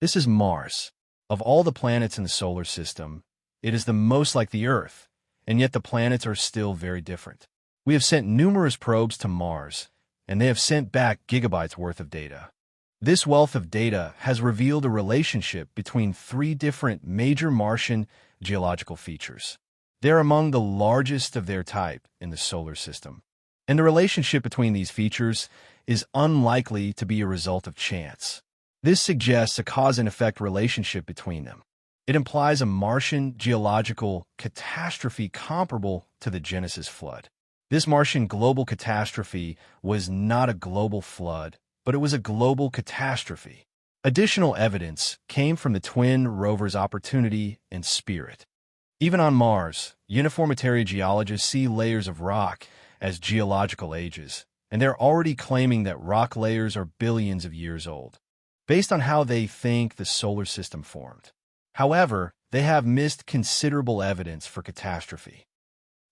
This is Mars. Of all the planets in the solar system, it is the most like the Earth, and yet the planets are still very different. We have sent numerous probes to Mars, and they have sent back gigabytes worth of data. This wealth of data has revealed a relationship between three different major Martian geological features. They're among the largest of their type in the solar system. And the relationship between these features is unlikely to be a result of chance. This suggests a cause and effect relationship between them. It implies a Martian geological catastrophe comparable to the Genesis flood. This Martian global catastrophe was not a global flood, but it was a global catastrophe. Additional evidence came from the twin rovers Opportunity and Spirit. Even on Mars, uniformitary geologists see layers of rock as geological ages, and they're already claiming that rock layers are billions of years old, based on how they think the solar system formed. However, they have missed considerable evidence for catastrophe.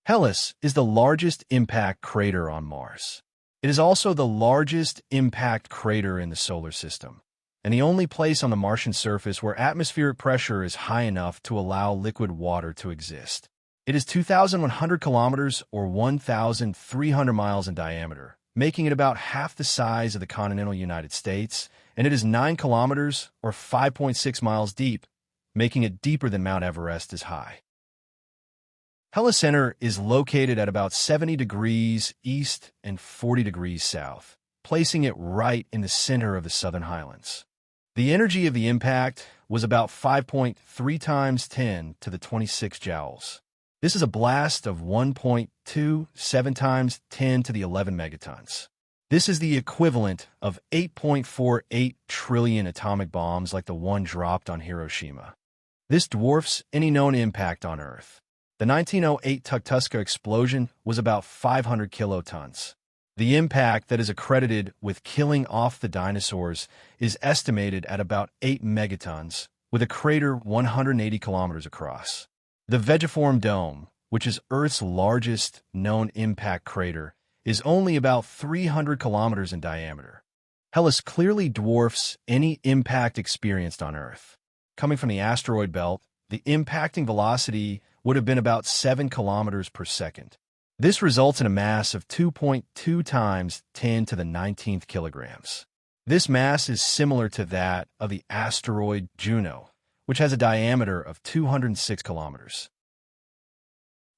Hellas is the largest impact crater on Mars. It is also the largest impact crater in the solar system, and the only place on the Martian surface where atmospheric pressure is high enough to allow liquid water to exist. It is 2,100 kilometers or 1,300 miles in diameter, making it about half the size of the continental United States, and it is 9 kilometers or 5.6 miles deep, making it deeper than Mount Everest is high. Hellas Center is located at about 70 degrees east and 40 degrees south, placing it right in the center of the Southern Highlands. The energy of the impact was about 5.3 times 10 to the 26 joules. This is a blast of 1.27 times 10 to the 11 megatons. This is the equivalent of 8.48 trillion atomic bombs like the one dropped on Hiroshima. This dwarfs any known impact on Earth. The 1908 Tunguska explosion was about 500 kilotons. The impact that is accredited with killing off the dinosaurs is estimated at about 8 megatons, with a crater 180 kilometers across. The Vegiform Dome, which is Earth's largest known impact crater, is only about 300 kilometers in diameter. Hellas clearly dwarfs any impact experienced on Earth. Coming from the asteroid belt, the impacting velocity would have been about 7 kilometers per second. This results in a mass of 2.2 times 10 to the 19th kilograms. This mass is similar to that of the asteroid Juno, which has a diameter of 206 kilometers.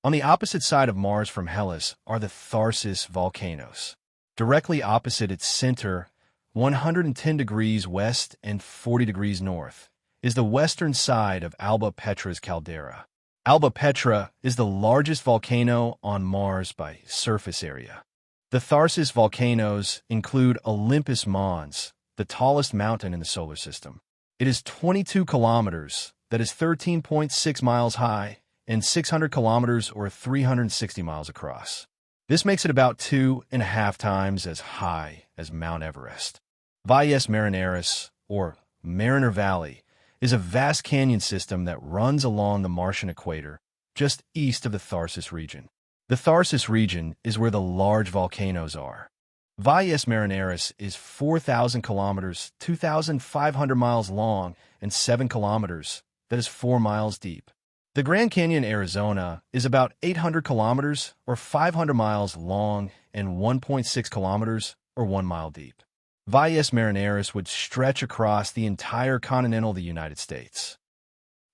On the opposite side of Mars from Hellas are the Tharsis volcanoes. Directly opposite its center, 110 degrees west and 40 degrees north, is the western side of Alba Petra's caldera. Alba Petra is the largest volcano on Mars by surface area. The Tharsis volcanoes include Olympus Mons, the tallest mountain in the solar system. It is 22 kilometers, that is 13.6 miles high, and 600 kilometers or 360 miles across. This makes it about 2.5 times as high as Mount Everest. Valles Marineris, or Mariner Valley, is a vast canyon system that runs along the Martian equator, just east of the Tharsis region. The Tharsis region is where the large volcanoes are. Valles Marineris is 4,000 kilometers, 2,500 miles long, and 7 kilometers, that is 4 miles deep. The Grand Canyon, Arizona, is about 800 kilometers, or 500 miles long, and 1.6 kilometers, or 1 mile deep. Valles Marineris would stretch across the entire continental of the United States.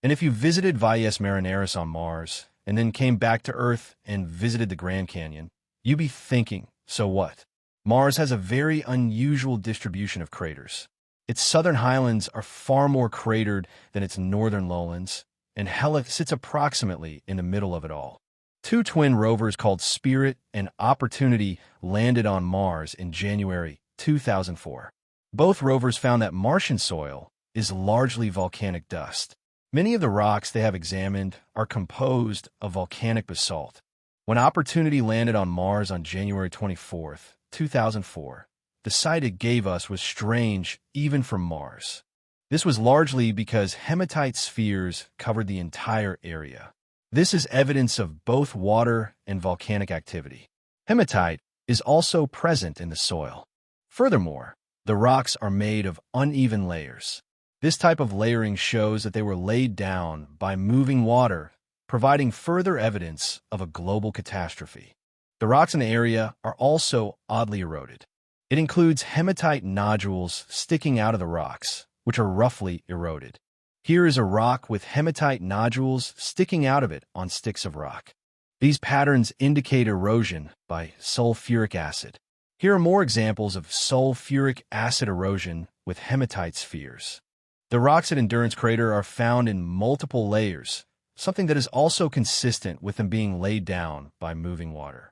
And if you visited Valles Marineris on Mars, and then came back to Earth and visited the Grand Canyon, you'd be thinking, so what? Mars has a very unusual distribution of craters. Its southern highlands are far more cratered than its northern lowlands, and Hellas sits approximately in the middle of it all. Two twin rovers called Spirit and Opportunity landed on Mars in January 2004. Both rovers found that Martian soil is largely volcanic dust. Many of the rocks they have examined are composed of volcanic basalt. When Opportunity landed on Mars on January 24, 2004, the sight it gave us was strange even from Mars. This was largely because hematite spheres covered the entire area. This is evidence of both water and volcanic activity. Hematite is also present in the soil. Furthermore, the rocks are made of uneven layers. This type of layering shows that they were laid down by moving water, providing further evidence of a global catastrophe. The rocks in the area are also oddly eroded. It includes hematite nodules sticking out of the rocks, which are roughly eroded. Here is a rock with hematite nodules sticking out of it on sticks of rock. These patterns indicate erosion by sulfuric acid. Here are more examples of sulfuric acid erosion with hematite spheres. The rocks at Endurance Crater are found in multiple layers, something that is also consistent with them being laid down by moving water.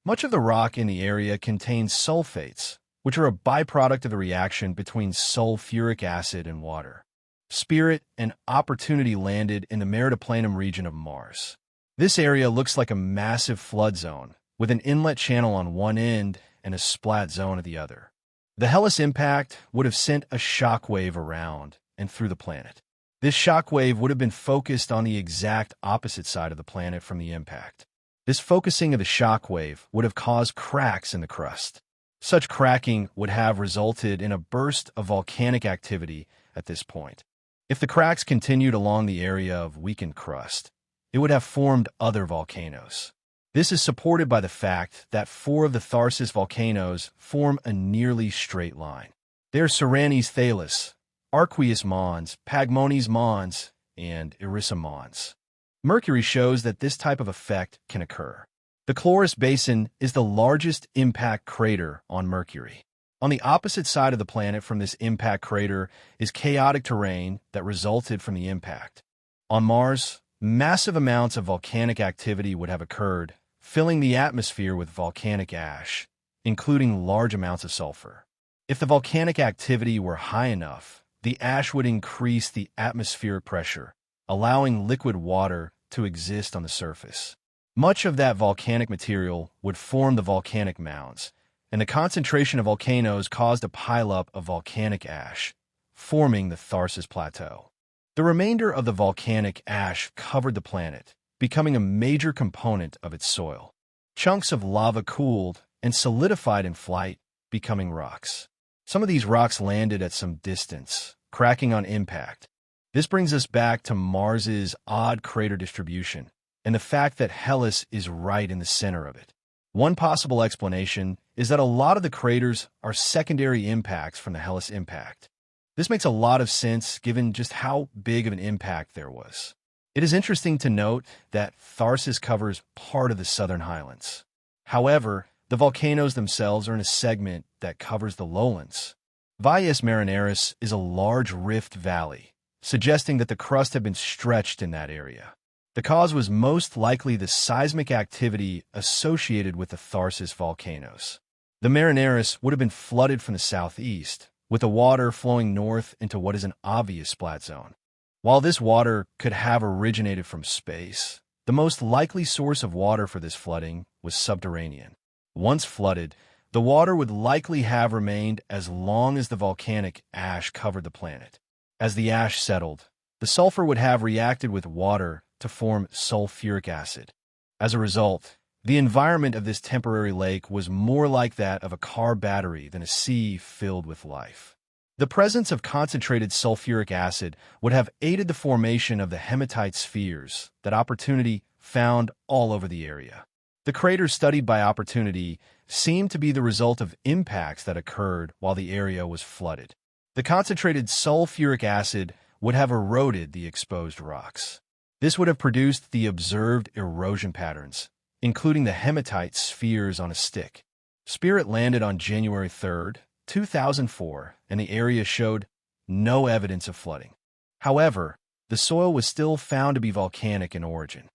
Much of the rock in the area contains sulfates, which are a byproduct of the reaction between sulfuric acid and water. Spirit and Opportunity landed in the Meridiani Planum region of Mars. This area looks like a massive flood zone, with an inlet channel on one end and a splat zone at the other. The Hellas impact would have sent a shock wave around and through the planet. This shock wave would have been focused on the exact opposite side of the planet from the impact. This focusing of the shock wave would have caused cracks in the crust. Such cracking would have resulted in a burst of volcanic activity at this point. If the cracks continued along the area of weakened crust, it would have formed other volcanoes. This is supported by the fact that 4 of the Tharsis volcanoes form a nearly straight line. They are Serranes Thales, Arqueus Mons, Pagmones Mons, and Irissa Mons. Mercury shows that this type of effect can occur. The Chloris Basin is the largest impact crater on Mercury. On the opposite side of the planet from this impact crater is chaotic terrain that resulted from the impact. On Mars, massive amounts of volcanic activity would have occurred, filling the atmosphere with volcanic ash, including large amounts of sulfur. If the volcanic activity were high enough, the ash would increase the atmospheric pressure, allowing liquid water to exist on the surface. Much of that volcanic material would form the volcanic mounds, and the concentration of volcanoes caused a pileup of volcanic ash, forming the Tharsis Plateau. The remainder of the volcanic ash covered the planet, becoming a major component of its soil. Chunks of lava cooled and solidified in flight, becoming rocks. Some of these rocks landed at some distance, cracking on impact. This brings us back to Mars's odd crater distribution and the fact that Hellas is right in the center of it. One possible explanation is that a lot of the craters are secondary impacts from the Hellas impact. This makes a lot of sense given just how big of an impact there was. It is interesting to note that Tharsis covers part of the southern highlands. However, the volcanoes themselves are in a segment that covers the lowlands. Valles Marineris is a large rift valley, suggesting that the crust had been stretched in that area. The cause was most likely the seismic activity associated with the Tharsis volcanoes. The Marineris would have been flooded from the southeast, with the water flowing north into what is an obvious splat zone. While this water could have originated from space, the most likely source of water for this flooding was subterranean. Once flooded, the water would likely have remained as long as the volcanic ash covered the planet. As the ash settled, the sulfur would have reacted with water to form sulfuric acid. As a result, the environment of this temporary lake was more like that of a car battery than a sea filled with life. The presence of concentrated sulfuric acid would have aided the formation of the hematite spheres that Opportunity found all over the area. The craters studied by Opportunity seemed to be the result of impacts that occurred while the area was flooded. The concentrated sulfuric acid would have eroded the exposed rocks. This would have produced the observed erosion patterns, including the hematite spheres on a stick. Spirit landed on January 3, 2004, and the area showed no evidence of flooding. However, the soil was still found to be volcanic in origin.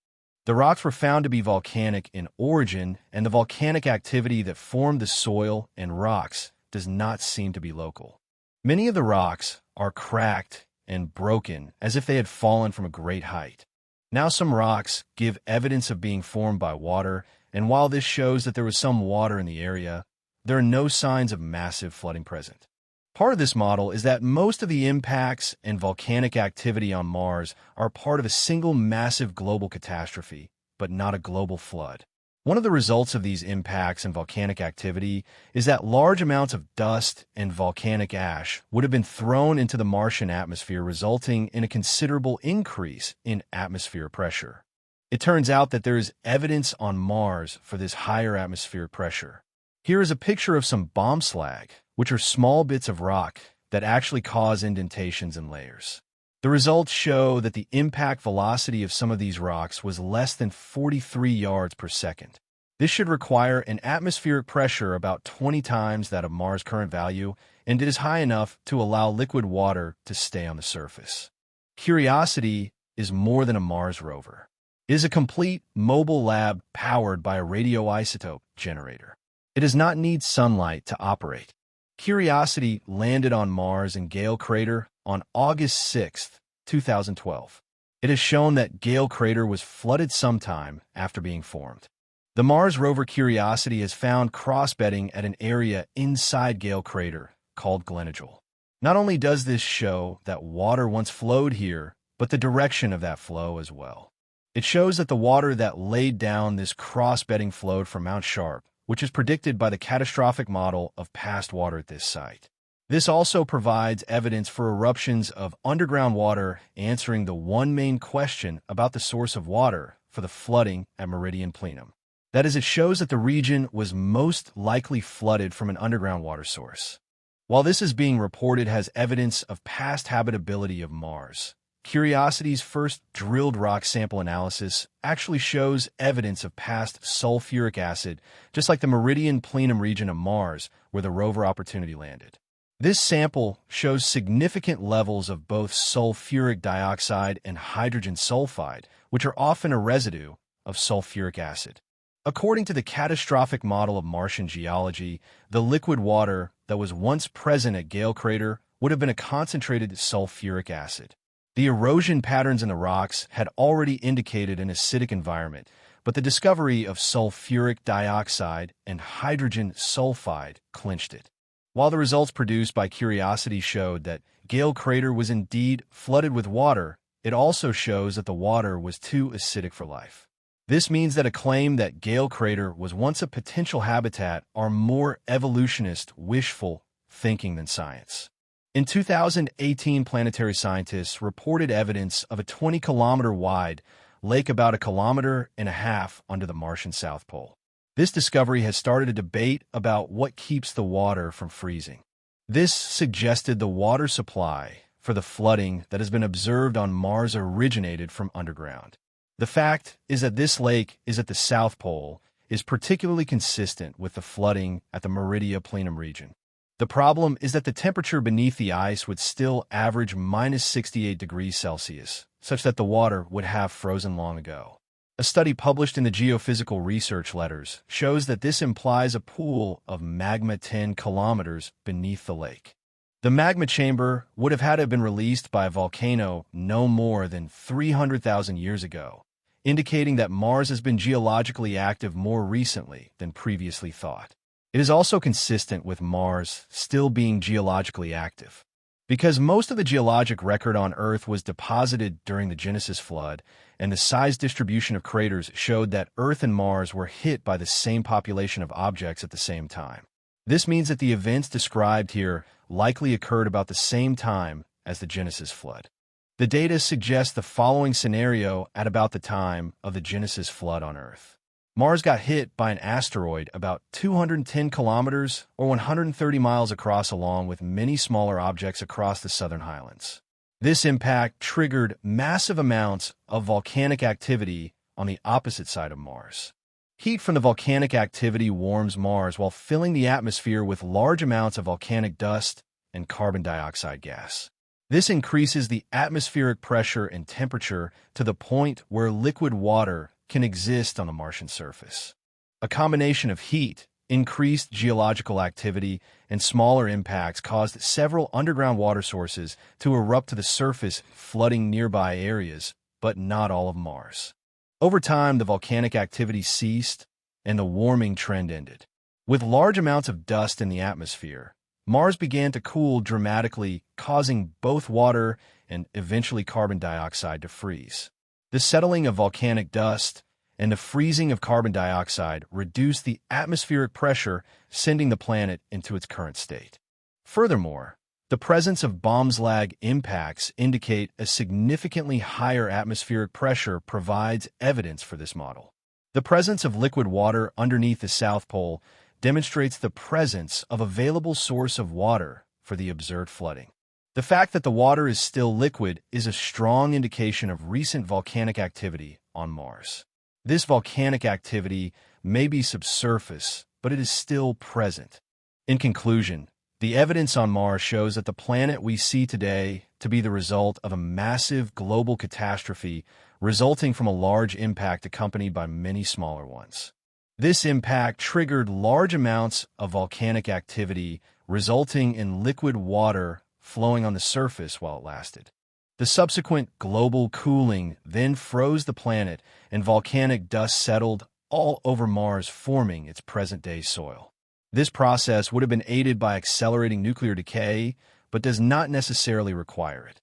The rocks were found to be volcanic in origin, and the volcanic activity that formed the soil and rocks does not seem to be local. Many of the rocks are cracked and broken as if they had fallen from a great height. Now some rocks give evidence of being formed by water, and while this shows that there was some water in the area, there are no signs of massive flooding present. Part of this model is that most of the impacts and volcanic activity on Mars are part of a single massive global catastrophe, but not a global flood. One of the results of these impacts and volcanic activity is that large amounts of dust and volcanic ash would have been thrown into the Martian atmosphere, resulting in a considerable increase in atmospheric pressure. It turns out that there is evidence on Mars for this higher atmospheric pressure. Here is a picture of some bomb slag, which are small bits of rock that actually cause indentations in layers. The results show that the impact velocity of some of these rocks was less than 43 yards per second. This should require an atmospheric pressure about 20 times that of Mars' current value, and it is high enough to allow liquid water to stay on the surface. Curiosity is more than a Mars rover. It is a complete mobile lab powered by a radioisotope generator. It does not need sunlight to operate. Curiosity landed on Mars in Gale Crater on August 6, 2012. It has shown that Gale Crater was flooded sometime after being formed. The Mars rover Curiosity has found cross-bedding at an area inside Gale Crater called Geological. Not only does this show that water once flowed here, but the direction of that flow as well. It shows that the water that laid down this cross-bedding flowed from Mount Sharp, which is predicted by the catastrophic model of past water at this site. This also provides evidence for eruptions of underground water, answering the one main question about the source of water for the flooding at Meridiani Planum. That is, it shows that the region was most likely flooded from an underground water source. While this is being reported as evidence of past habitability of Mars, Curiosity's first drilled rock sample analysis actually shows evidence of past sulfuric acid, just like the Meridiani Planum region of Mars, where the rover Opportunity landed. This sample shows significant levels of both sulfuric dioxide and hydrogen sulfide, which are often a residue of sulfuric acid. According to the catastrophic model of Martian geology, the liquid water that was once present at Gale Crater would have been a concentrated sulfuric acid. The erosion patterns in the rocks had already indicated an acidic environment, but the discovery of sulfuric dioxide and hydrogen sulfide clinched it. While the results produced by Curiosity showed that Gale Crater was indeed flooded with water, it also shows that the water was too acidic for life. This means that a claim that Gale Crater was once a potential habitat are more evolutionist, wishful thinking than science. In 2018, Planetary scientists reported evidence of a 20-kilometer wide lake about 1.5 kilometers under the Martian South Pole. This discovery has started a debate about what keeps the water from freezing. This suggested the water supply for the flooding that has been observed on Mars originated from underground. The fact is that this lake is at the South Pole is particularly consistent with the flooding at the Meridiani Planum region. The problem is that the temperature beneath the ice would still average minus 68 degrees Celsius, such that the water would have frozen long ago. A study published in the Geophysical Research Letters shows that this implies a pool of magma 10 kilometers beneath the lake. The magma chamber would have had to have been released by a volcano no more than 300,000 years ago, indicating that Mars has been geologically active more recently than previously thought. It is also consistent with Mars still being geologically active. Because most of the geologic record on Earth was deposited during the Genesis flood, and the size distribution of craters showed that Earth and Mars were hit by the same population of objects at the same time. This means that the events described here likely occurred about the same time as the Genesis flood. The data suggests the following scenario at about the time of the Genesis flood on Earth. Mars got hit by an asteroid about 210 kilometers or 130 miles across, along with many smaller objects across the southern highlands. This impact triggered massive amounts of volcanic activity on the opposite side of Mars. Heat from the volcanic activity warms Mars while filling the atmosphere with large amounts of volcanic dust and carbon dioxide gas. This increases the atmospheric pressure and temperature to the point where liquid water can exist on the Martian surface. A combination of heat, increased geological activity, and smaller impacts caused several underground water sources to erupt to the surface, flooding nearby areas, but not all of Mars. Over time, the volcanic activity ceased, and the warming trend ended. With large amounts of dust in the atmosphere, Mars began to cool dramatically, causing both water and eventually carbon dioxide to freeze. The settling of volcanic dust and the freezing of carbon dioxide reduced the atmospheric pressure, sending the planet into its current state. Furthermore, the presence of bombs lag impacts indicate a significantly higher atmospheric pressure provides evidence for this model. The presence of liquid water underneath the South Pole demonstrates the presence of available source of water for the observed flooding. The fact that the water is still liquid is a strong indication of recent volcanic activity on Mars. This volcanic activity may be subsurface, but it is still present. In conclusion, the evidence on Mars shows that the planet we see today to be the result of a massive global catastrophe resulting from a large impact accompanied by many smaller ones. This impact triggered large amounts of volcanic activity, resulting in liquid water flowing on the surface while it lasted. The subsequent global cooling then froze the planet, and volcanic dust settled all over Mars, forming its present-day soil. This process would have been aided by accelerating nuclear decay, but does not necessarily require it.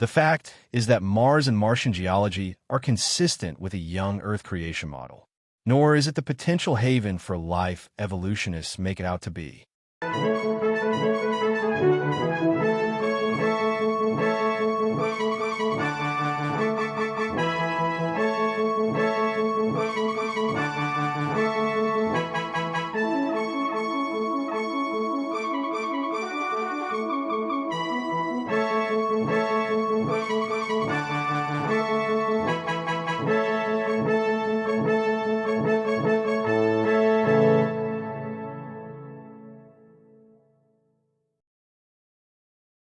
The fact is that Mars and Martian geology are consistent with a young Earth creation model, nor is it the potential haven for life evolutionists make it out to be.